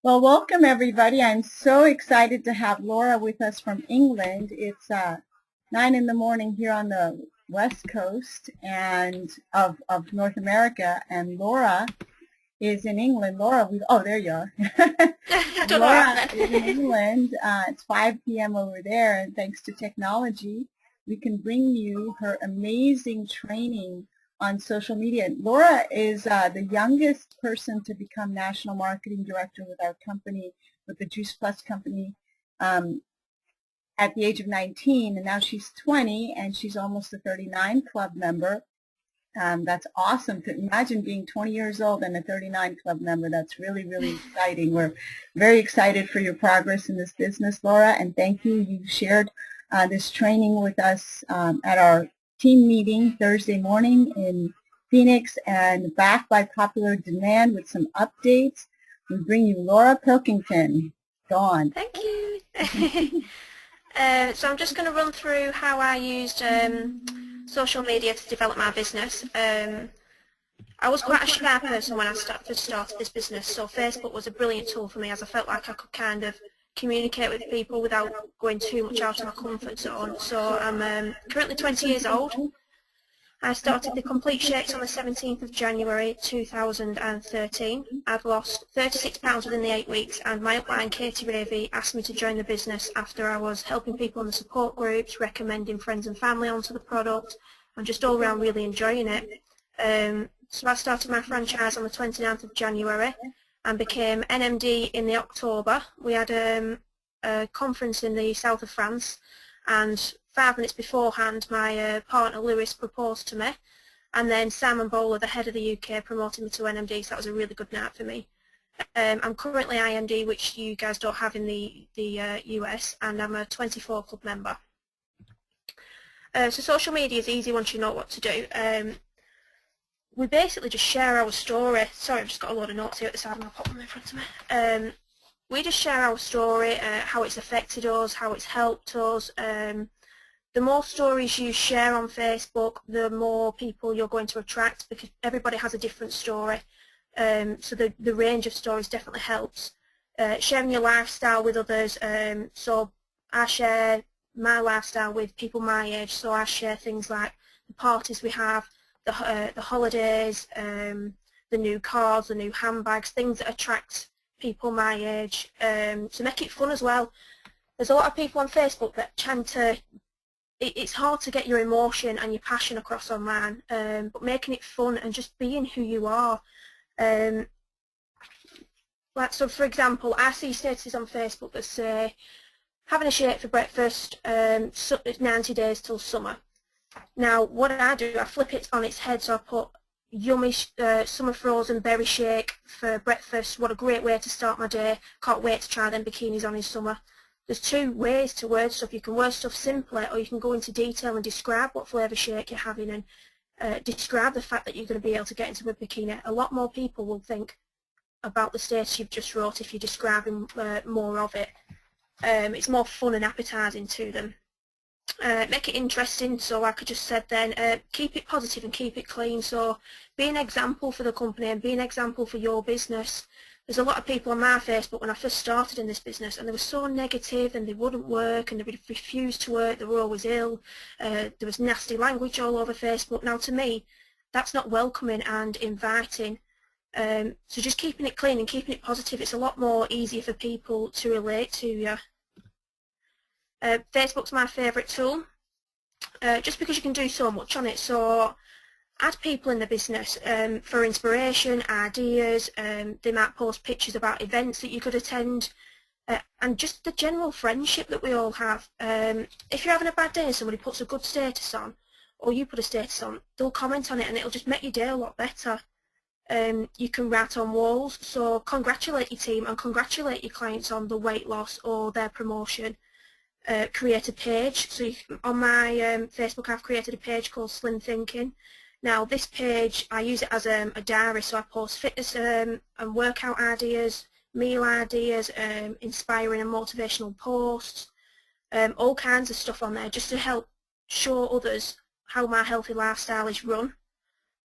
Well, welcome everybody. I'm so excited to have Laura with us from England. It's 9 in the morning here on the West Coast and of North America, and Laura is in England. Laura, there you are. I don't know what Laura is in happened. England. It's 5 p.m. over there, and thanks to technology, we can bring you her amazing training on social media. Laura is the youngest person to become National Marketing Director with our company, with the Juice Plus company, um, at the age of 19, and now she's 20, and she's almost a 39 Club member. That's awesome to imagine being 20 years old and a 39 Club member. That's really, really exciting. We're very excited for your progress in this business, Laura, and thank you. You shared this training with us at our team meeting Thursday morning in Phoenix, and back by popular demand with some updates. We bring you LauraPlikington. Go on. Thank you. So I'm just going to run through how I used social media to develop my business. I was quite a shy person when I first started this business, so Facebook was a brilliant tool for me, as I felt like I could kind of communicate with people without going too much out of my comfort zone. So I'm currently 20 years old. I started the Complete Shakes on the 17th of January 2013. I'd lost 36 pounds within the 8 weeks, and my upline Katie Ravy asked me to join the business after I was helping people in the support groups, recommending friends and family onto the product, and just all around really enjoying it. So I started my franchise on the 29th of January and became NMD in the October. We had a conference in the south of France, and 5 minutes beforehand my partner Lewis proposed to me, and then Simon Bowler, the head of the UK, promoted me to NMD, so that was a really good night for me. I'm currently IMD, which you guys don't have in the US, and I'm a 24 Club member. So social media is easy once you know what to do. We basically just share our story. Sorry, I've just got a load of notes here at the side, and I'll pop them in front of me. We just share our story, how it's affected us, how it's helped us. The more stories you share on Facebook, the more people you're going to attract, because everybody has a different story. So the range of stories definitely helps. Sharing your lifestyle with others. So I share my lifestyle with people my age, so I share things like the parties we have, the holidays, the new cars, the new handbags, things that attract people my age, to make it fun as well. There's a lot of people on Facebook that tend to, it's hard to get your emotion and your passion across online, but making it fun and just being who you are. So for example, I see statuses on Facebook that say, having a shake for breakfast, 90 days till summer. Now what I do, I flip it on its head, so I put yummy summer frozen berry shake for breakfast. What a great way to start my day. Can't wait to try them bikinis on in summer. There's two ways to word stuff. You can word stuff simply, or you can go into detail and describe what flavour shake you're having, and describe the fact that you're going to be able to get into a bikini. A lot more people will think about the status you've just wrote if you're describing more of it. It's more fun and appetising to them. Make it interesting, so like I just said then, keep it positive and keep it clean. So be an example for the company and be an example for your business. There's a lot of people on my Facebook when I first started in this business, and they were so negative, and they wouldn't work, and they would refuse to work, they were always ill, there was nasty language all over Facebook. Now to me, that's not welcoming and inviting. So just keeping it clean and keeping it positive, it's a lot more easier for people to relate to you. Facebook's my favourite tool, just because you can do so much on it. So add people in the business for inspiration, ideas. They might post pictures about events that you could attend, and just the general friendship that we all have. If you're having a bad day and somebody puts a good status on, or you put a status on, they'll comment on it, and it'll just make your day a lot better. You can write on walls, so congratulate your team and congratulate your clients on the weight loss or their promotion. Create a page. So on my Facebook, I've created a page called Slim Thinking. Now this page, I use it as a diary, so I post fitness and workout ideas, meal ideas, inspiring and motivational posts, all kinds of stuff on there, just to help show others how my healthy lifestyle is run.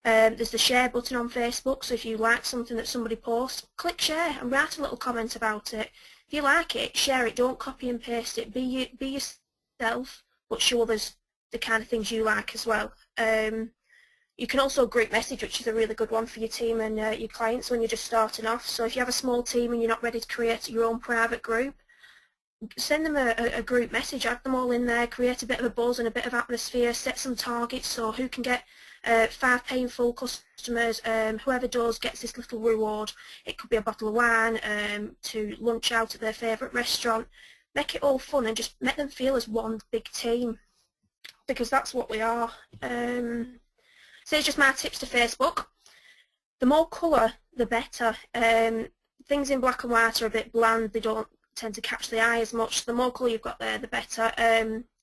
There's the share button on Facebook, so if you like something that somebody posts, click share and write a little comment about it. If you like it, share it, don't copy and paste it. Be yourself, but show others the kind of things you like as well. You can also group message, which is a really good one for your team and your clients when you're just starting off. So if you have a small team and you're not ready to create your own private group, send them a group message, add them all in there, create a bit of a buzz and a bit of atmosphere, set some targets, so who can get 5 paying full customers, whoever does gets this little reward. It could be a bottle of wine, to lunch out at their favourite restaurant. Make it all fun and just make them feel as one big team, because that's what we are. So it's just my tips to Facebook. The more colour, the better. Things in black and white are a bit bland, they don't tend to catch the eye as much. The more colour you've got there, the better.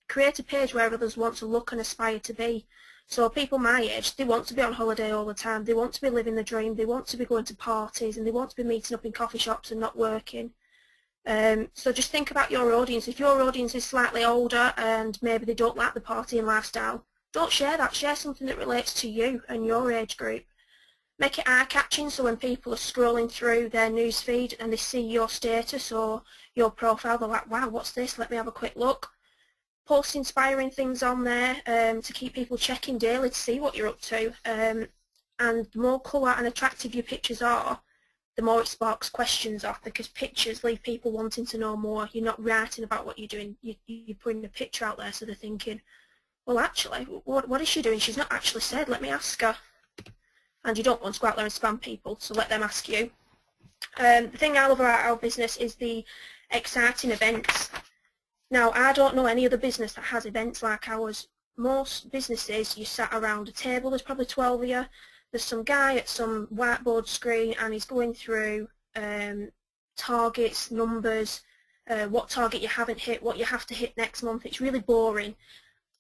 Create a page where others want to look and aspire to be. So people my age, they want to be on holiday all the time, they want to be living the dream, they want to be going to parties, and they want to be meeting up in coffee shops and not working. So just think about your audience. If your audience is slightly older and maybe they don't like the partying lifestyle, don't share that. Share something that relates to you and your age group. Make it eye-catching, so when people are scrolling through their news feed and they see your status or your profile, they're like, wow, what's this? Let me have a quick look. Post inspiring things on there to keep people checking daily to see what you're up to. And the more colour and attractive your pictures are, the more it sparks questions off, because pictures leave people wanting to know more. You're not writing about what you're doing, you're putting a picture out there, so they're thinking, well, actually, what is she doing? She's not actually said, let me ask her. And you don't want to go out there and spam people, so let them ask you. The thing I love about our business is the exciting events. Now, I don't know any other business that has events like ours. Most businesses, you sat around a table, there's probably 12 of you, there's some guy at some whiteboard screen and he's going through targets, numbers, what target you haven't hit, what you have to hit next month. It's really boring.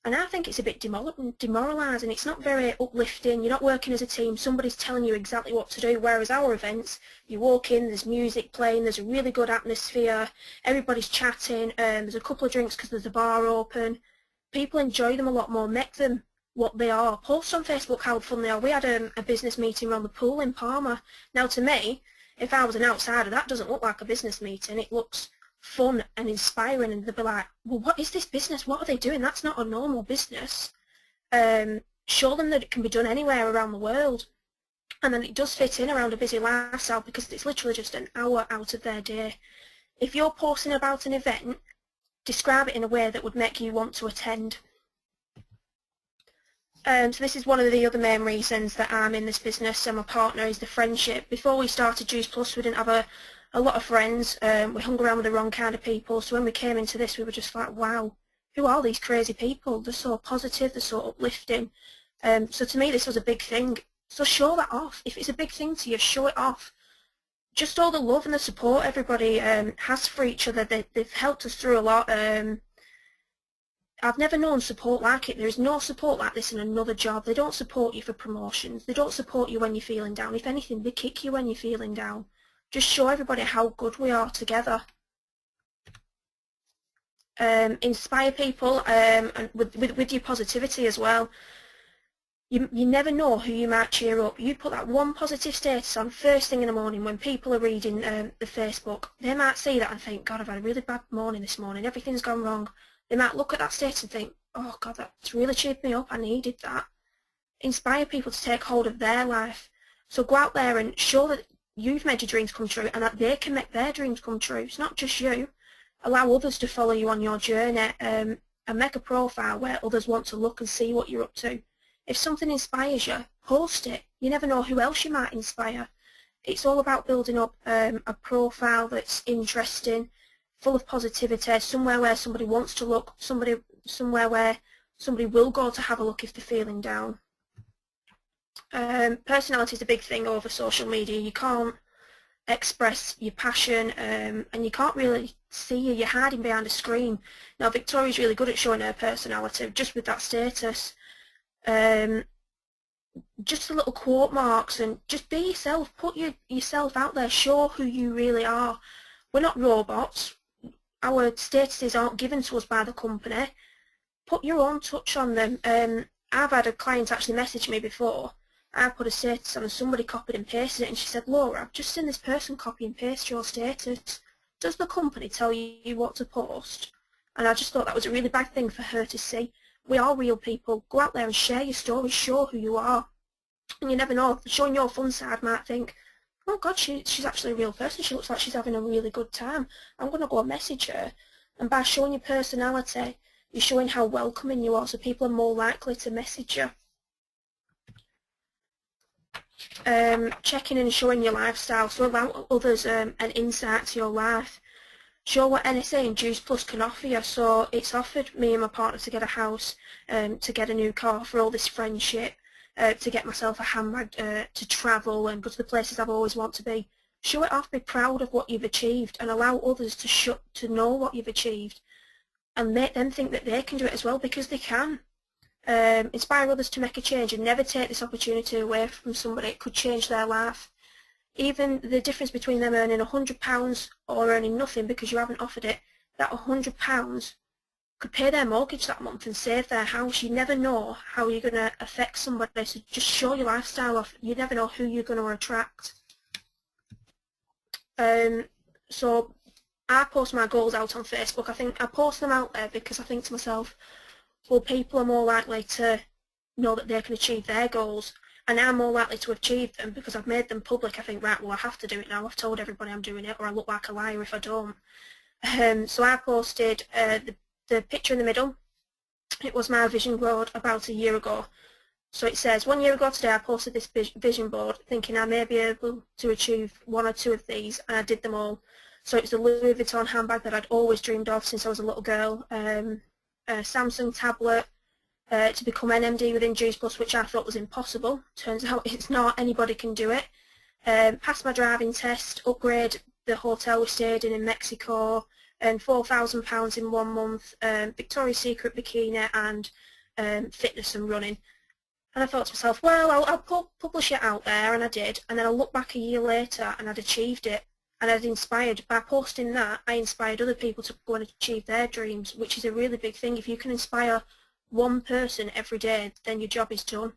And I think it's a bit demoralising. It's not very uplifting. You're not working as a team. Somebody's telling you exactly what to do, whereas our events, you walk in, there's music playing, there's a really good atmosphere, everybody's chatting, there's a couple of drinks because there's a bar open. People enjoy them a lot more. Make them what they are. Post on Facebook how fun they are. We had a business meeting around the pool in Palma. Now, to me, if I was an outsider, that doesn't look like a business meeting. It looks fun and inspiring, and they'll be like, well, what is this business? What are they doing? That's not a normal business. Show them that it can be done anywhere around the world, and then it does fit in around a busy lifestyle, because it's literally just an hour out of their day. If you're posting about an event, describe it in a way that would make you want to attend. So this is one of the other main reasons that I'm in this business and my partner, is the friendship. Before we started Juice Plus, we didn't have a lot of friends. We hung around with the wrong kind of people, so when we came into this we were just like, wow, who are these crazy people? They're so positive, they're so uplifting. So to me this was a big thing. So show that off. If it's a big thing to you, show it off. Just all the love and the support everybody has for each other. They've helped us through a lot. I've never known support like it. There is no support like this in another job. They don't support you for promotions. They don't support you when you're feeling down. If anything, they kick you when you're feeling down. Just show everybody how good we are together. Inspire people and with your positivity as well. You never know who you might cheer up. You put that one positive status on first thing in the morning when people are reading the Facebook. They might see that and think, God, I've had a really bad morning this morning. Everything's gone wrong. They might look at that status and think, oh God, that's really cheered me up. I needed that. Inspire people to take hold of their life. So go out there and show that you've made your dreams come true and that they can make their dreams come true. It's not just you. Allow others to follow you on your journey, and make a profile where others want to look and see what you're up to. If something inspires you, post it. You never know who else you might inspire. It's all about building up a profile that's interesting, full of positivity, somewhere where somebody wants to look, somewhere where somebody will go to have a look if they're feeling down. Personality is a big thing over social media. You can't express your passion and you can't really see you. You're hiding behind a screen. Now Victoria's really good at showing her personality just with that status. Just the little quote marks, and just be yourself. Put yourself out there. Show who you really are. We're not robots. Our statuses aren't given to us by the company. Put your own touch on them. I've had a client actually message me before I put a status on and somebody copied and pasted it, and she said, Laura, I've just seen this person copy and paste your status. Does the company tell you what to post? And I just thought that was a really bad thing for her to see. We are real people. Go out there and share your story, show who you are. And you never know, showing your fun side might think, oh God, she's actually a real person. She looks like she's having a really good time. I'm going to go and message her. And by showing your personality, you're showing how welcoming you are, so people are more likely to message you. Checking and showing your lifestyle, so allow others an insight to your life. Show what NSA and Juice Plus can offer you. So it's offered me and my partner to get a house, to get a new car, for all this friendship, to get myself a handbag, to travel and go to the places I've always wanted to be. Show it off, be proud of what you've achieved, and allow others to know what you've achieved, and make them think that they can do it as well, because they can. Inspire others to make a change, and never take this opportunity away from somebody. It could change their life. Even the difference between them earning £100 or earning nothing because you haven't offered it, that £100 could pay their mortgage that month and save their house. You never know how you're going to affect somebody, so just show your lifestyle off. You never know who you're going to attract. So I post my goals out on Facebook. I think I post them out there because I think to myself, well, people are more likely to know that they can achieve their goals, and I'm more likely to achieve them because I've made them public. I think, right, well, I have to do it now. I've told everybody I'm doing it, or I look like a liar if I don't. So I posted the picture in the middle. It was my vision board about a year ago. So it says, 1 year ago today I posted this vision board thinking I may be able to achieve 1 or 2 of these, and I did them all. So it's a Louis Vuitton handbag that I'd always dreamed of since I was a little girl, a Samsung tablet, to become NMD within Juice Plus, which I thought was impossible. Turns out it's not. Anybody can do it. Pass my driving test, upgrade the hotel we stayed in Mexico, and £4,000 in 1 month, Victoria's Secret bikini, and fitness and running. And I thought to myself, well, I'll publish it out there, and I did. And then I looked back a year later and I'd achieved it. And I'd inspired, by posting that, I inspired other people to go and achieve their dreams, which is a really big thing. If you can inspire one person every day, then your job is done.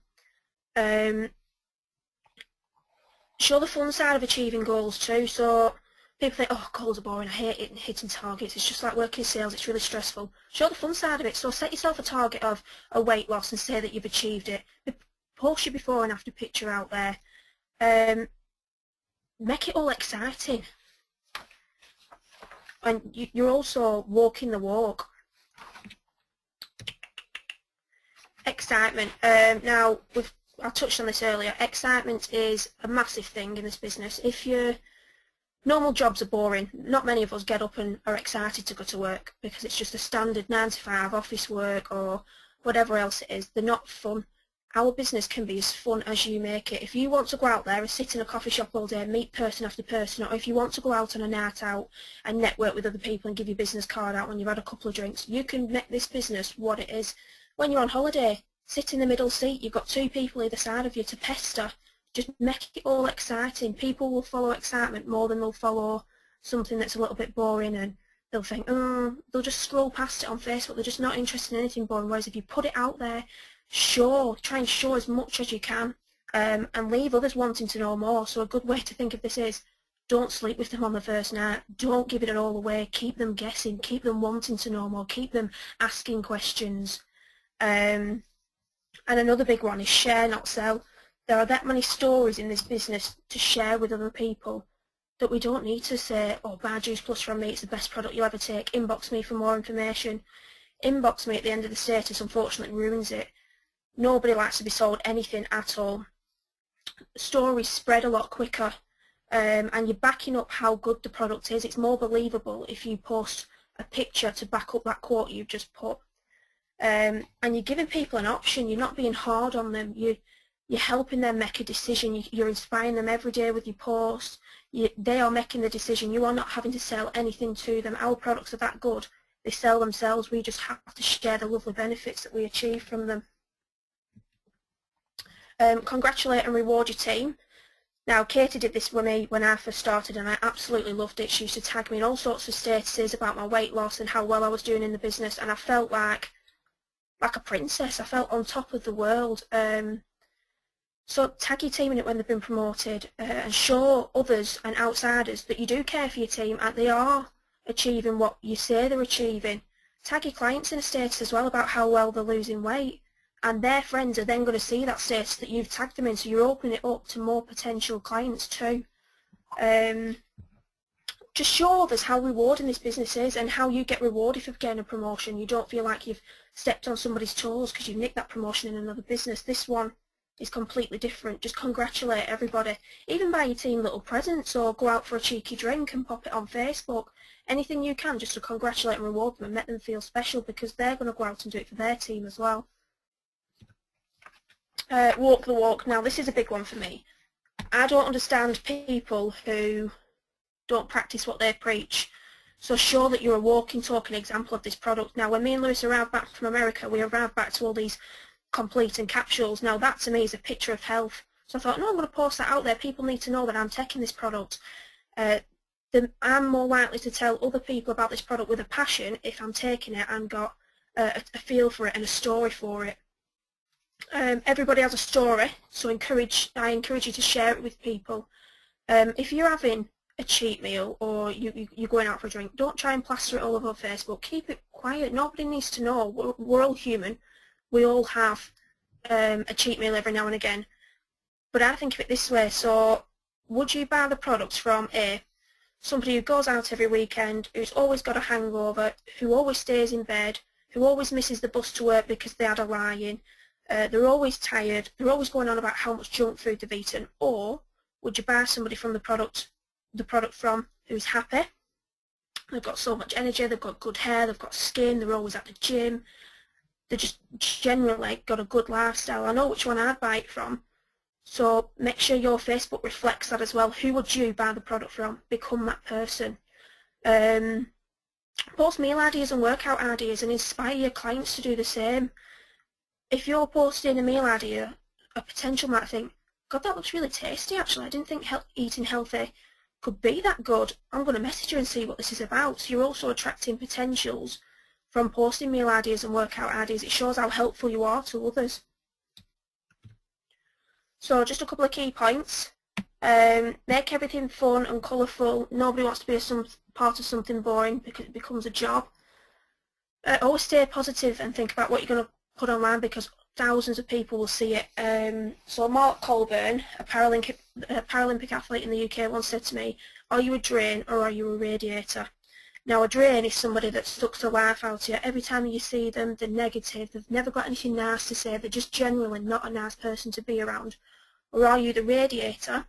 Show the fun side of achieving goals too. So people think, oh, goals are boring, I hate hitting targets, it's just like working in sales, it's really stressful. Show the fun side of it. So set yourself a target of a weight loss and say that you've achieved it. Post your before and after picture out there. Make it all exciting. And you're also walking the walk. Excitement. Now, I touched on this earlier. Excitement is a massive thing in this business. If your normal jobs are boring, not many of us get up and are excited to go to work because it's just a standard 9 to 5 office work or whatever else it is. They're not fun. Our business can be as fun as you make it. If you want to go out there and sit in a coffee shop all day and meet person after person, or if you want to go out on a night out and network with other people and give your business card out when you've had a couple of drinks, you can make this business what it is. When you're on holiday, sit in the middle seat. You've got 2 people either side of you to pester. Just make it all exciting. People will follow excitement more than they'll follow something that's a little bit boring, and they'll think, oh, they'll just scroll past it on Facebook. They're just not interested in anything boring. Whereas if you put it out there, try and show as much as you can, and leave others wanting to know more. So a good way to think of this is, don't sleep with them on the first night. Don't give it all away. Keep them guessing. Keep them wanting to know more. Keep them asking questions. And another big one is share, not sell. There are that many stories in this business to share with other people that we don't need to say, oh, buy Juice Plus from me, it's the best product you'll ever take, inbox me for more information. Inbox me at the end of the status unfortunately ruins it. Nobody likes to be sold anything at all. Stories spread a lot quicker, and you're backing up how good the product is. It's more believable if you post a picture to back up that quote you've just put. And you're giving people an option. You're not being hard on them. You're helping them make a decision. You're inspiring them every day with your posts. They are making the decision. You are not having to sell anything to them. Our products are that good. They sell themselves. We just have to share the lovely benefits that we achieve from them. Congratulate and reward your team. Now, Katie did this with me when I first started, and I absolutely loved it. She used to tag me in all sorts of statuses about my weight loss and how well I was doing in the business, and I felt like a princess. I felt on top of the world. So tag your team in it when they've been promoted, and show others and outsiders that you do care for your team and they are achieving what you say they're achieving. Tag your clients in a status as well about how well they're losing weight, and their friends are then going to see that status that you've tagged them in, so you're opening it up to more potential clients too. Just show others how rewarding this business is and how you get rewarded for getting a promotion. You don't feel like you've stepped on somebody's toes because you've nicked that promotion in another business. This one is completely different. Just congratulate everybody. Even buy your team little presents or go out for a cheeky drink and pop it on Facebook. Anything you can just to congratulate and reward them and make them feel special, because they're going to go out and do it for their team as well. Walk the walk. Now this is a big one for me. I don't understand people who don't practice what they preach. So show that you're a walking, talking example of this product. Now when me and Lewis arrived back from America, we arrived back to all these complete and capsules. Now that to me is a picture of health. So I thought, no, I'm going to post that out there. People need to know that I'm taking this product. I'm more likely to tell other people about this product with a passion if I'm taking it and got a feel for it and a story for it. Everybody has a story, so I encourage you to share it with people. If you're having a cheat meal or you're going out for a drink, don't try and plaster it all over Facebook. Keep it quiet. Nobody needs to know. We're all human. We all have a cheat meal every now and again. But I think of it this way. So would you buy the products from somebody who goes out every weekend, who's always got a hangover, who always stays in bed, who always misses the bus to work because they had a lie-in, they're always tired, they're always going on about how much junk food they've eaten? Or would you buy somebody from the product from who's happy, they've got so much energy, they've got good hair, they've got skin, they're always at the gym, they just generally got a good lifestyle? I know which one I'd buy it from. So make sure your Facebook reflects that as well. Who would you buy the product from? Become that person. Post meal ideas and workout ideas and inspire your clients to do the same. If you're posting a meal idea, a potential might think, God, that looks really tasty actually. I didn't think eating healthy could be that good. I'm going to message her and see what this is about. So you're also attracting potentials from posting meal ideas and workout ideas. It shows how helpful you are to others. So just a couple of key points. Make everything fun and colourful. Nobody wants to be part of something boring because it becomes a job. Always stay positive and think about what you're going to put online, because thousands of people will see it. So Mark Colburn, a Paralympic athlete in the UK, once said to me, are you a drain or are you a radiator? Now a drain is somebody that sucks the life out of you. Every time you see them, they're negative, they've never got anything nice to say, they're just generally not a nice person to be around. Or are you the radiator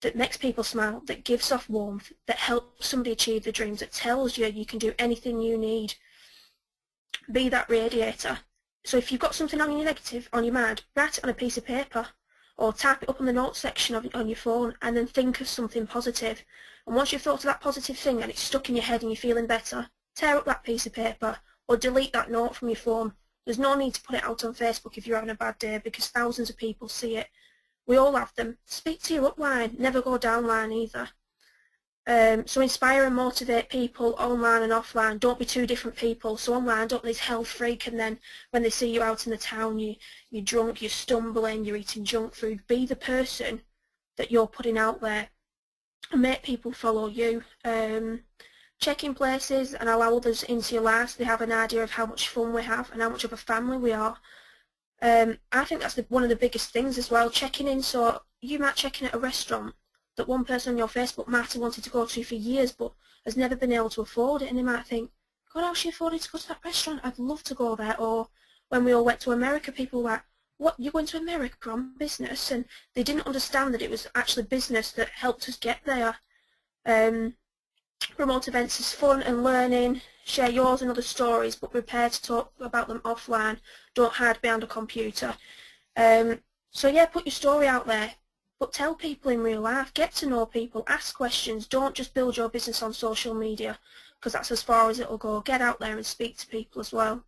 that makes people smile, that gives off warmth, that helps somebody achieve their dreams, that tells you you can do anything you need? Be that radiator. So if you've got something on your negative, on your mind, write it on a piece of paper or type it up in the notes section on your phone, and then think of something positive. And once you've thought of that positive thing and it's stuck in your head and you're feeling better, tear up that piece of paper or delete that note from your phone. There's no need to put it out on Facebook if you're having a bad day, because thousands of people see it. We all have them. Speak to your upline, never go downline either. So inspire and motivate people online and offline. Don't be two different people. So online, don't be this health freak, and then when they see you out in the town, you're drunk, you're stumbling, you're eating junk food. Be the person that you're putting out there and make people follow you. Check in places and allow others into your life so they have an idea of how much fun we have and how much of a family we are. I think that's one of the biggest things as well, checking in. So you might check in at a restaurant that one person on your Facebook might have wanted to go to for years but has never been able to afford it, and they might think, God, how's she afforded to go to that restaurant? I'd love to go there. Or when we all went to America, people were like, what, you're going to America on business? And they didn't understand that it was actually business that helped us get there. Promote events as fun and learning. Share yours and other stories, but prepare to talk about them offline. Don't hide behind a computer. So yeah, put your story out there, but tell people in real life. Get to know people. Ask questions. Don't just build your business on social media, because that's as far as it'll go. Get out there and speak to people as well.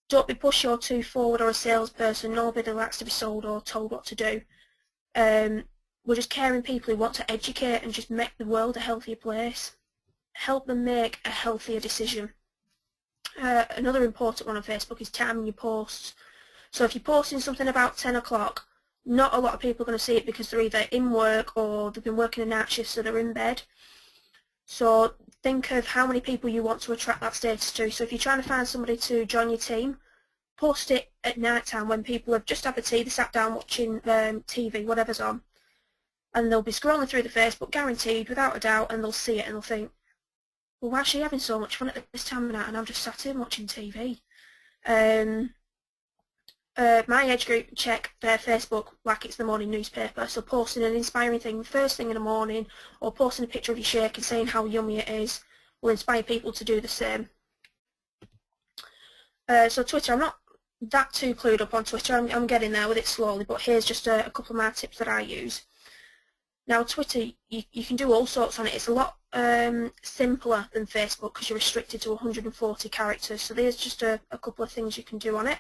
Don't be pushy or too forward or a salesperson. Nobody likes to be sold or told what to do. We're just caring people who want to educate and just make the world a healthier place. Help them make a healthier decision. Another important one on Facebook is timing your posts. So if you're posting something about 10 o'clock, not a lot of people are going to see it because they're either in work or they've been working a night shift, so they're in bed. So think of how many people you want to attract that status to. So if you're trying to find somebody to join your team, post it at night time when people have just had the tea, they sat down watching TV, whatever's on, and they'll be scrolling through the Facebook, guaranteed, without a doubt, and they'll see it and they'll think, well, why is she having so much fun at this time of night and I'm just sat here watching TV? My age group check their Facebook like it's the morning newspaper, so posting an inspiring thing first thing in the morning or posting a picture of your shake and saying how yummy it is will inspire people to do the same. So Twitter, I'm not that too clued up on Twitter, I'm getting there with it slowly, but here's just a couple of my tips that I use. Now Twitter, you can do all sorts on it. It's a lot simpler than Facebook because you're restricted to 140 characters, so there's just a couple of things you can do on it.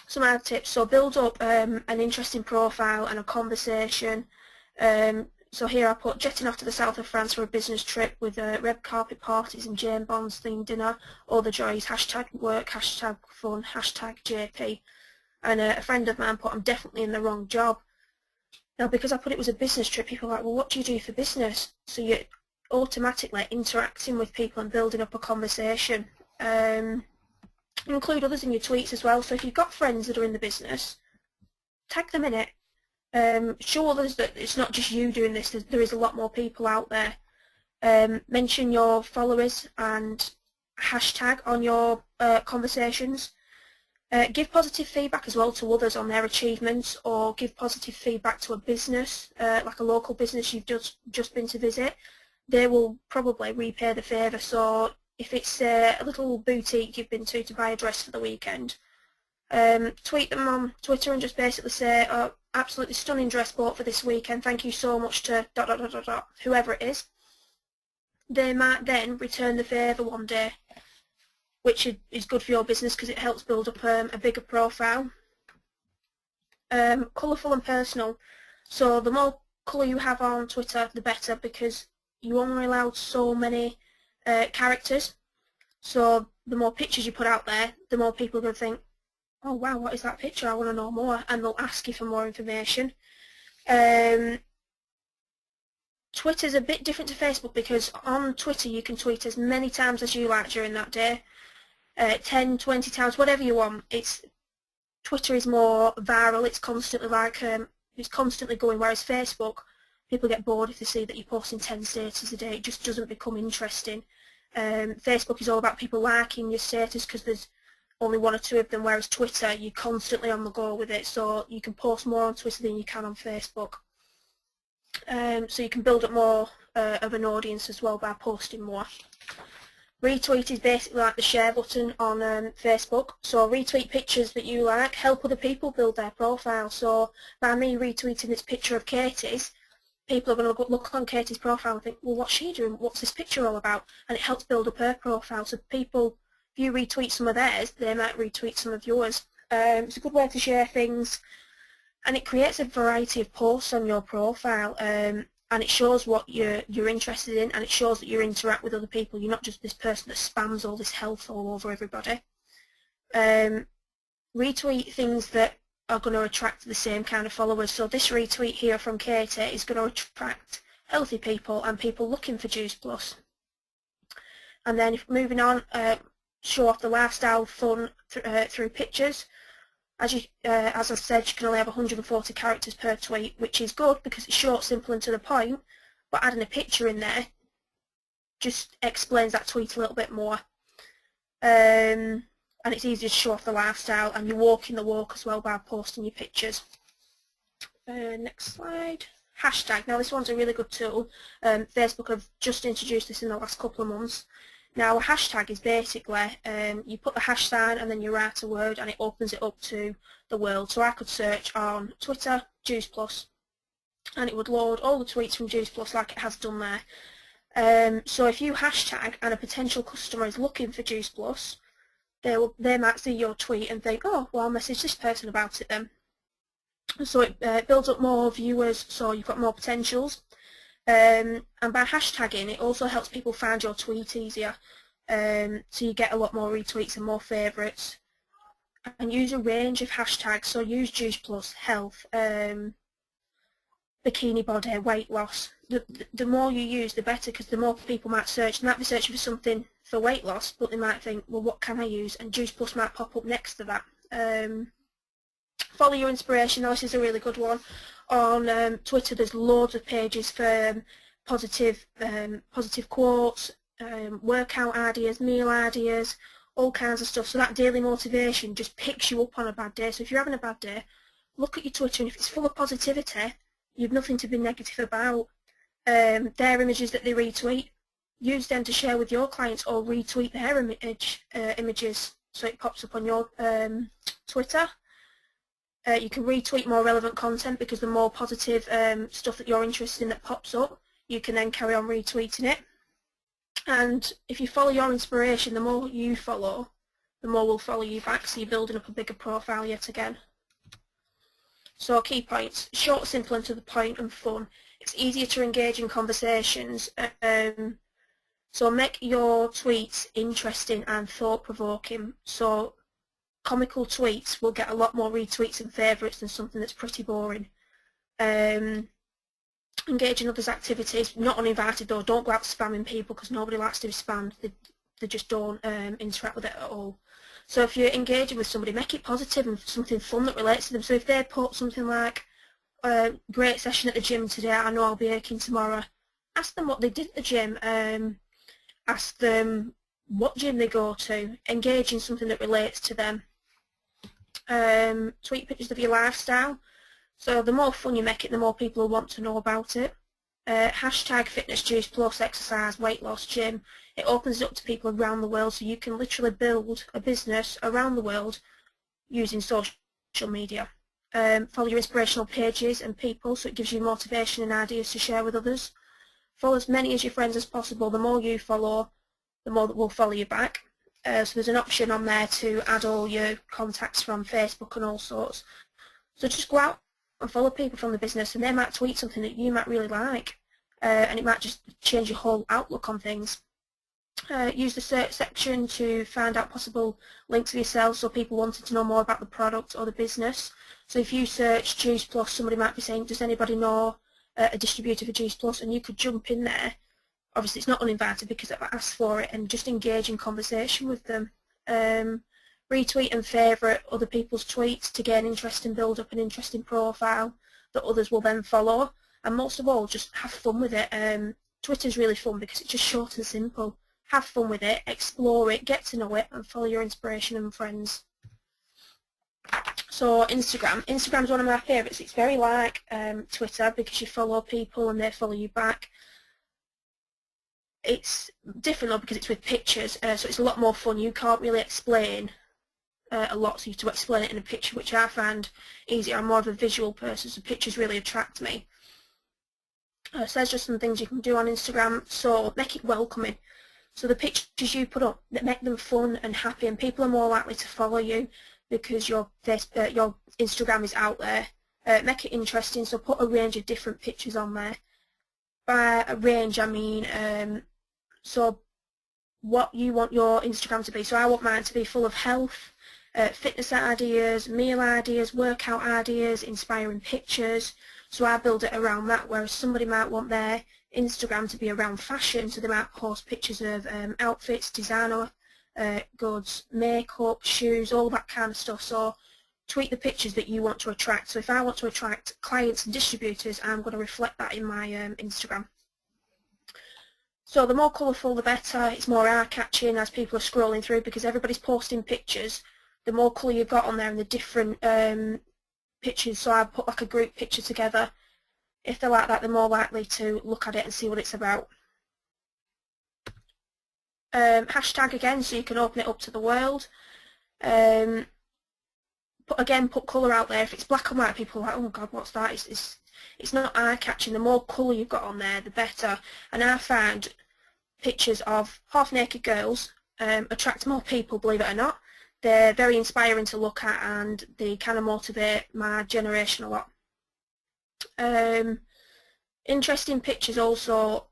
Some other tips, so build up an interesting profile and a conversation. So here I put jetting off to the south of France for a business trip with red carpet parties and Jane Bond's themed dinner, all the joys, hashtag work, hashtag fun, hashtag JP. And a friend of mine put, I'm definitely in the wrong job. Now because I put it was a business trip, people are like, well, what do you do for business? So you're automatically interacting with people and building up a conversation. Include others in your tweets as well, so if you've got friends that are in the business, tag them in it. Show others that it's not just you doing this, there is a lot more people out there. Mention your followers and hashtag on your conversations. Give positive feedback as well to others on their achievements, or give positive feedback to a business, like a local business you've just been to visit. They will probably repay the favour. So if it's a little boutique you've been to buy a dress for the weekend, tweet them on Twitter and just basically say, oh, absolutely stunning dress bought for this weekend, thank you so much to ... whoever it is. They might then return the favour one day, which is good for your business because it helps build up a bigger profile. Colourful and personal. So the more colour you have on Twitter, the better, because you only allowed so many characters. So the more pictures you put out there, the more people are going to think, oh wow, what is that picture? I want to know more, and they'll ask you for more information. Twitter's a bit different to Facebook because on Twitter you can tweet as many times as you like during that day. 10, 20 times, whatever you want. Twitter is more viral, it's constantly it's constantly going, whereas Facebook, people get bored if they see that you're posting 10 statuses a day. It just doesn't become interesting. Facebook is all about people liking your status because there's only one or two of them, whereas Twitter, you're constantly on the go with it, so you can post more on Twitter than you can on Facebook. So you can build up more of an audience as well by posting more. Retweet is basically like the share button on Facebook. So retweet pictures that you like, help other people build their profile. So by me retweeting this picture of Katie's, people are going to look on Katie's profile and think, well, what's she doing? What's this picture all about? And it helps build up her profile. So people, if you retweet some of theirs, they might retweet some of yours. It's a good way to share things, and it creates a variety of posts on your profile. And it shows what you're interested in, and it shows that you interact with other people. You're not just this person that spams all this health all over everybody. Retweet things that are going to attract the same kind of followers. So this retweet here from Katie is going to attract healthy people and people looking for Juice Plus. And then moving on, show off the lifestyle fun through pictures. As I said, you can only have 140 characters per tweet, which is good because it's short, simple and to the point, but adding a picture in there just explains that tweet a little bit more. And it's easy to show off the lifestyle, and you're walking the walk as well by posting your pictures. Next slide. Hashtag. Now this one's a really good tool. Facebook have just introduced this in the last couple of months. Now a hashtag is basically, you put the hash sign and then you write a word and it opens it up to the world. So I could search on Twitter, Juice Plus, and it would load all the tweets from Juice Plus like it has done there. So if you hashtag and a potential customer is looking for Juice Plus, they might see your tweet and think, oh, well, I'll message this person about it then. So it builds up more viewers, so you've got more potentials. And by hashtagging, it also helps people find your tweet easier. So you get a lot more retweets and more favourites. and use a range of hashtags. So use Juice Plus, health, bikini body, weight loss. The more you use, the better, because the more people might search. They might be searching for something for weight loss, but they might think, well, what can I use? And Juice Plus might pop up next to that. Follow your inspiration. Now, this is a really good one. On Twitter, there's loads of pages for positive quotes, workout ideas, meal ideas, all kinds of stuff. So that daily motivation just picks you up on a bad day. So if you're having a bad day, look at your Twitter, and if it's full of positivity, you've nothing to be negative about. Their images that they retweet, use them to share with your clients, or retweet their images so it pops up on your Twitter. You can retweet more relevant content, because the more positive stuff that you're interested in that pops up, you can then carry on retweeting it. And if you follow your inspiration, the more you follow, the more will follow you back, so you're building up a bigger profile yet again. So key points: short, simple and to the point, and fun. It's easier to engage in conversations. So make your tweets interesting and thought-provoking. So comical tweets will get a lot more retweets and favourites than something that's pretty boring. Engage in others' activities, not uninvited though. Don't go out spamming people, because nobody likes to be spammed. They just don't interact with it at all. So if you're engaging with somebody, make it positive and something fun that relates to them. So if they put something like, great session at the gym today, I know I'll be aching tomorrow, ask them what they did at the gym, ask them what gym they go to, engage in something that relates to them. Tweet pictures of your lifestyle. So the more fun you make it, the more people will want to know about it. Hashtag fitness, juice plus, exercise, weight loss, gym. It opens it up to people around the world, so you can literally build a business around the world using social media. Follow your inspirational pages and people, so it gives you motivation and ideas to share with others. Follow as many as your friends as possible. The more you follow, the more that will follow you back. So there's an option on there to add all your contacts from Facebook and all sorts. So just go out and follow people from the business, and they might tweet something that you might really like, and it might just change your whole outlook on things. Use the search section to find out possible links for yourself, so people wanting to know more about the product or the business. So if you search Juice Plus, somebody might be saying, does anybody know a distributor for Juice Plus? And you could jump in there. Obviously it's not uninvited because I've asked for it, and just engage in conversation with them. Retweet and favourite other people's tweets to gain interest and build up an interesting profile that others will then follow. And most of all, just have fun with it. Twitter's really fun because it's just short and simple. Have fun with it, explore it, get to know it, and follow your inspiration and friends. So Instagram's one of my favourites. It's very like Twitter, because you follow people and they follow you back. It's different though because it's with pictures, so it's a lot more fun. You can't really explain a lot, so you have to explain it in a picture, which I find easier. I'm more of a visual person, so pictures really attract me. So there's just some things you can do on Instagram. So make it welcoming. So the pictures you put up, that make them fun and happy, and people are more likely to follow you because your Instagram is out there. Make it interesting, so put a range of different pictures on there. By a range, I mean so what you want your Instagram to be. So I want mine to be full of health, fitness ideas, meal ideas, workout ideas, inspiring pictures. So I build it around that, whereas somebody might want their Instagram to be around fashion, so they might post pictures of outfits, designer goods, makeup, shoes, all that kind of stuff. So tweak the pictures that you want to attract. So if I want to attract clients and distributors, I'm going to reflect that in my Instagram. So the more colourful the better. It's more eye-catching as people are scrolling through, because everybody's posting pictures. The more colour you've got on there and the different pictures, so I put like a group picture together. If they're like that, they're more likely to look at it and see what it's about. Hashtag again, so you can open it up to the world. Put colour out there. If it's black and white, people are like, oh god, what's that? It's not eye-catching. The more colour you've got on there, the better. And I found pictures of half-naked girls attract more people, believe it or not. They're very inspiring to look at, and they kind of motivate my generation a lot. Interesting pictures also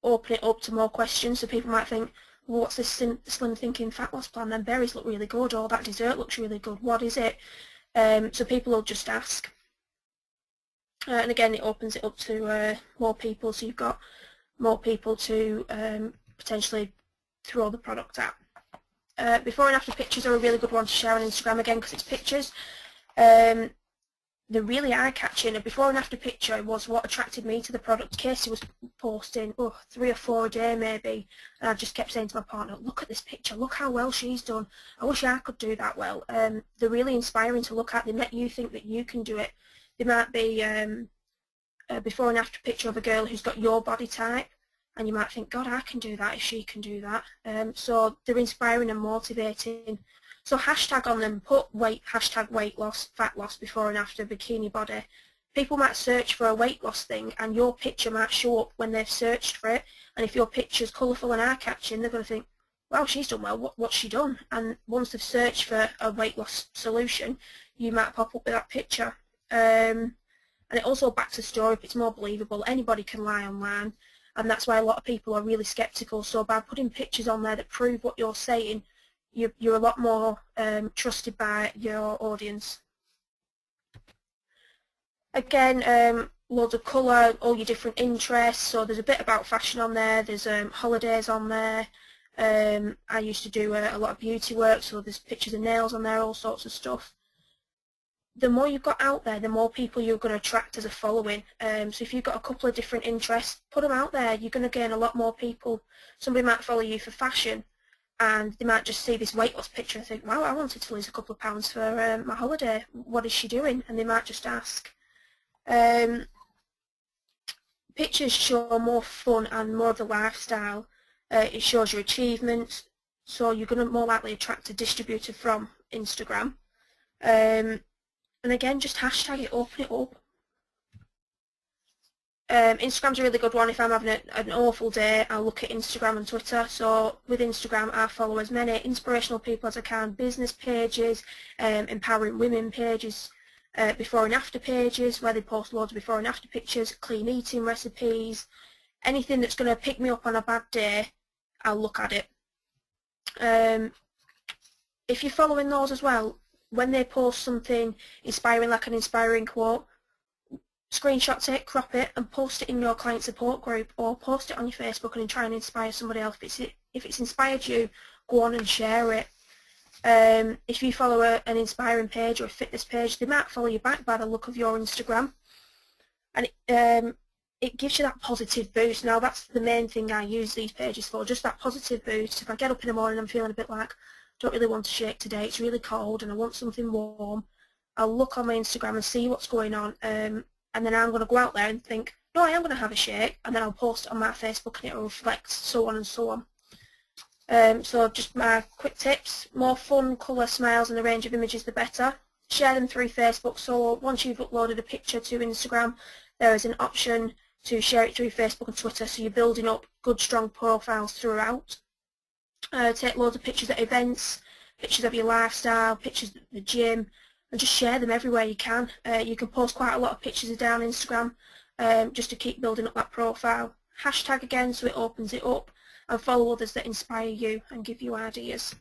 open it up to more questions, so people might think, what's this slim thinking fat loss plan? Them berries look really good, or that dessert looks really good. What is it? So people will just ask. And again, it opens it up to more people, so you've got more people to potentially throw the product at. Before and after pictures are a really good one to share on Instagram, again, because it's pictures. The really eye-catching, a before and after picture was what attracted me to the product. Casey was posting 3 or 4 a day maybe, and I just kept saying to my partner, look at this picture, look how well she's done. I wish I could do that well. They're really inspiring to look at. They make you think that you can do it. They might be a before and after picture of a girl who's got your body type, and you might think, God, I can do that if she can do that. So they're inspiring and motivating. So hashtag on them, put hashtag weight loss, fat loss, before and after, bikini body. People might search for a weight loss thing, and your picture might show up when they've searched for it. And if your picture's colourful and eye-catching, they're going to think, wow, she's done well, what's she done? And once they've searched for a weight loss solution, you might pop up with that picture. And it also backs a story if it's more believable. Anybody can lie online, and that's why a lot of people are really sceptical. So by putting pictures on there that prove what you're saying, you're a lot more trusted by your audience. Again, loads of colour, all your different interests. So there's a bit about fashion on there. There's holidays on there. I used to do a lot of beauty work, so there's pictures of nails on there, all sorts of stuff. The more you've got out there, the more people you're going to attract as a following. So if you've got a couple of different interests, put them out there. You're going to gain a lot more people. Somebody might follow you for fashion, and they might just see this weight loss picture and think, wow, I wanted to lose a couple of pounds for my holiday. What is she doing? And they might just ask. Pictures show more fun and more of the lifestyle. It shows your achievements, so you're going to more likely attract a distributor from Instagram. And again, just hashtag it, open it up. Instagram's a really good one. If I'm having an awful day, I'll look at Instagram and Twitter. So with Instagram, I follow as many inspirational people as I can, business pages, empowering women pages, before and after pages where they post loads of before and after pictures, clean eating recipes, anything that's going to pick me up on a bad day, I'll look at it. If you're following those as well, when they post something inspiring, like an inspiring quote, screenshot it, crop it, and post it in your client support group, or post it on your Facebook and try and inspire somebody else. If it's inspired you, go on and share it. If you follow an inspiring page or a fitness page, they might follow you back by the look of your Instagram, and it gives you that positive boost. Now that's the main thing I use these pages for, just that positive boost. If I get up in the morning and I'm feeling a bit like, don't really want to shake today, it's really cold and I want something warm, I'll look on my Instagram and see what's going on, and then I'm going to go out there and think, no, I am going to have a shake, and then I'll post it on my Facebook and it'll reflect, so on and so on. So just my quick tips: more fun, colour, smiles and the range of images the better. Share them through Facebook, so once you've uploaded a picture to Instagram, there is an option to share it through Facebook and Twitter, so you're building up good strong profiles throughout. Take loads of pictures at events, pictures of your lifestyle, pictures at the gym, and just share them everywhere you can. You can post quite a lot of pictures down Instagram just to keep building up that profile. Hashtag again, so it opens it up, and follow others that inspire you and give you ideas.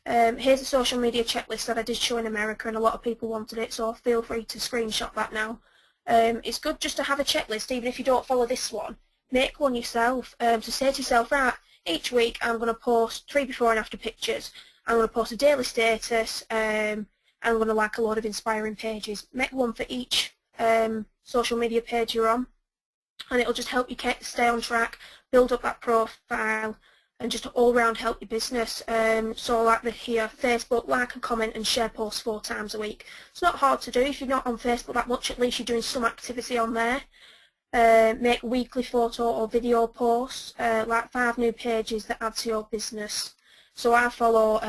Here's a social media checklist that I did show in America, and a lot of people wanted it, so feel free to screenshot that now. It's good just to have a checklist, even if you don't follow this one. Make one yourself. So say to yourself, right, each week I'm going to post 3 before and after pictures. I'm going to post a daily status, and I'm going to like a lot of inspiring pages. Make one for each social media page you're on, and it'll just help you stay on track, build up that profile, and just all round help your business. So like here, Facebook, like and comment and share posts 4 times a week. It's not hard to do. If you're not on Facebook that much, at least you're doing some activity on there. Make weekly photo or video posts, like 5 new pages that add to your business. So I follow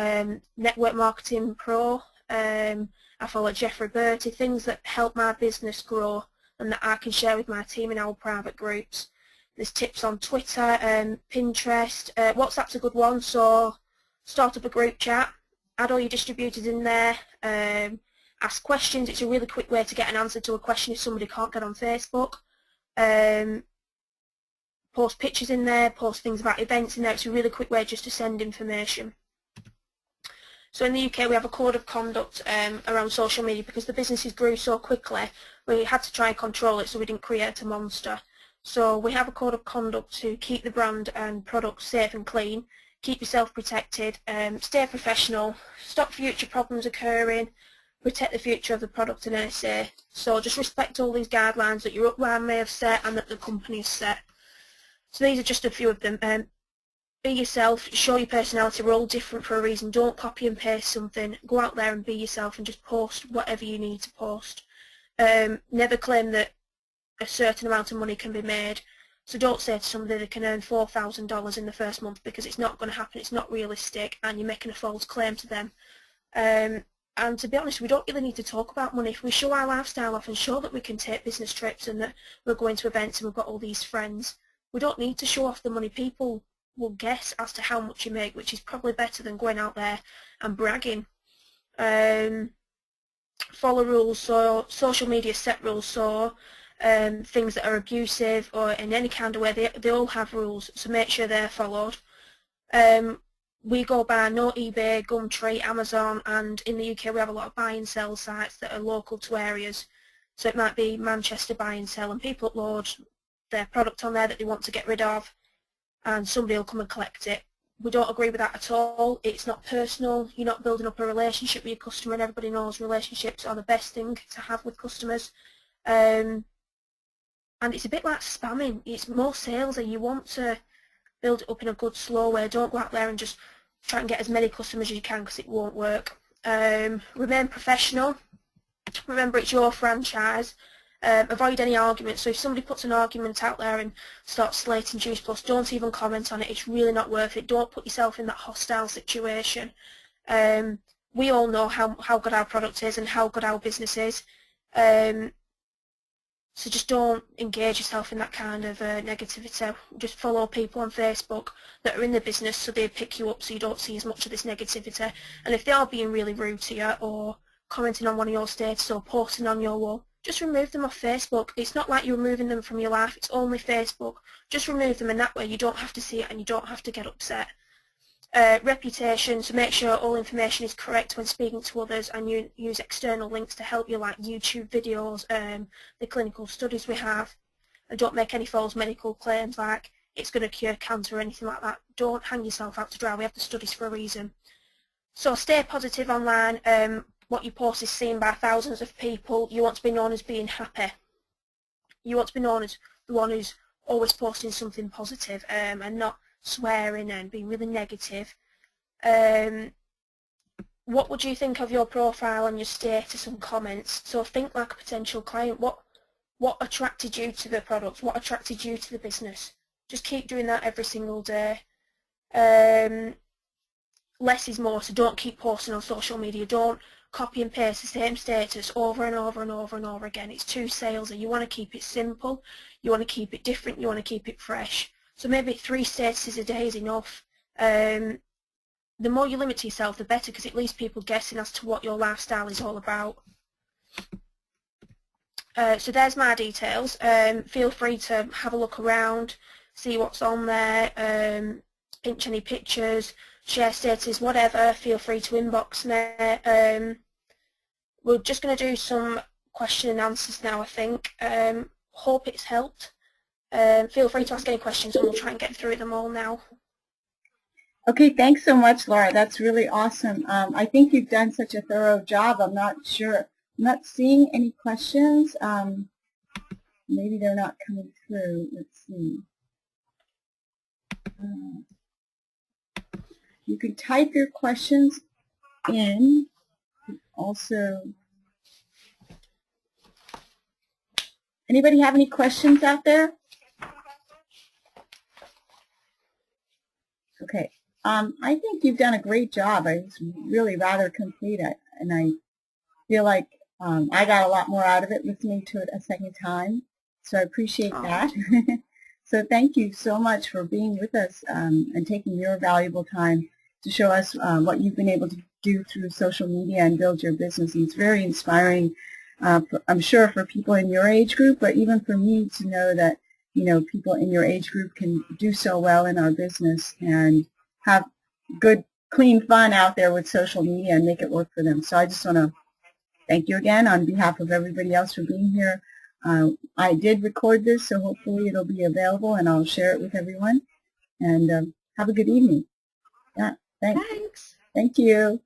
Network Marketing Pro, I follow Jeffrey Bertie, things that help my business grow and that I can share with my team in our private groups. There's tips on Twitter, Pinterest, WhatsApp's a good one, so start up a group chat, add all your distributors in there, ask questions. It's a really quick way to get an answer to a question if somebody can't get on Facebook. post pictures in there, post things about events in there. It's a really quick way just to send information. So in the UK we have a code of conduct around social media because the businesses grew so quickly. We had to try and control it so we didn't create a monster. So we have a code of conduct to keep the brand and products safe and clean, keep yourself protected, stay professional, stop future problems occurring, protect the future of the product and NSA. So just respect all these guidelines that your upline may have set and that the company has set. So these are just a few of them. Be yourself, show your personality, we're all different for a reason. Don't copy and paste something, go out there and be yourself and just post whatever you need to post. Never claim that a certain amount of money can be made. So don't say to somebody they can earn $4,000 in the first month because it's not going to happen, it's not realistic and you're making a false claim to them. And to be honest, we don't really need to talk about money. If we show our lifestyle off and show that we can take business trips and that we're going to events and we've got all these friends, we don't need to show off the money. People will guess as to how much you make, which is probably better than going out there and bragging. Follow rules, so social media set rules, so things that are abusive or in any kind of way, they all have rules, so make sure they're followed. We go by no eBay, Gumtree, Amazon, and in the UK we have a lot of buy and sell sites that are local to areas. So it might be Manchester buy and sell, and people upload their product on there that they want to get rid of, and somebody will come and collect it. We don't agree with that at all. It's not personal. You're not building up a relationship with your customer, and everybody knows relationships are the best thing to have with customers. And it's a bit like spamming. It's more salesy. You want to build it up in a good, slow way. Don't go out there and just try and get as many customers as you can because it won't work. Remain professional. Remember, it's your franchise. Avoid any arguments. So if somebody puts an argument out there and starts slating Juice Plus, don't even comment on it. It's really not worth it. Don't put yourself in that hostile situation. We all know how good our product is and how good our business is. So just don't engage yourself in that kind of negativity. Just follow people on Facebook that are in the business so they pick you up so you don't see as much of this negativity. And if they are being really rude to you or commenting on one of your status or posting on your wall, just remove them off Facebook. It's not like you're removing them from your life, it's only Facebook. Just remove them, and that way you don't have to see it and you don't have to get upset. Reputation, so make sure all information is correct when speaking to others, and you use external links to help you, like YouTube videos, the clinical studies we have, and don't make any false medical claims like it's going to cure cancer or anything like that. Don't hang yourself out to dry. We have the studies for a reason. So stay positive online. What you post is seen by thousands of people. You want to be known as being happy. You want to be known as the one who's always posting something positive and not swearing and being really negative. What would you think of your profile and your status and comments? So think like a potential client. What attracted you to the product? What attracted you to the business? Just keep doing that every single day. Less is more, so don't keep posting on social media. Don't copy and paste the same status over and over and over and over again. It's too salesy. You want to keep it simple. You want to keep it different. You want to keep it fresh. So maybe 3 statuses a day is enough. The more you limit to yourself, the better, because it leaves people guessing as to what your lifestyle is all about. So there's my details. Feel free to have a look around, see what's on there, pinch any pictures, share status, whatever. Feel free to inbox me. We're just going to do some question and answers now, I think. Hope it's helped. Feel free to ask any questions and we'll try and get through them all now. Okay, thanks so much, Laura. That's really awesome. I think you've done such a thorough job. I'm not sure. I'm not seeing any questions. Maybe they're not coming through. Let's see. You can type your questions in. Also, anybody have any questions out there? Okay. I think you've done a great job. It's really rather complete, and I feel like I got a lot more out of it listening to it a second time, so I appreciate that. So thank you so much for being with us and taking your valuable time to show us what you've been able to do through social media and build your business. And it's very inspiring, I'm sure, for people in your age group, but even for me to know that people in your age group can do so well in our business and have good, clean fun out there with social media and make it work for them. So I just want to thank you again on behalf of everybody else for being here. I did record this, so hopefully it'll be available and I'll share it with everyone. And have a good evening. Yeah, thanks. Thanks. Thank you.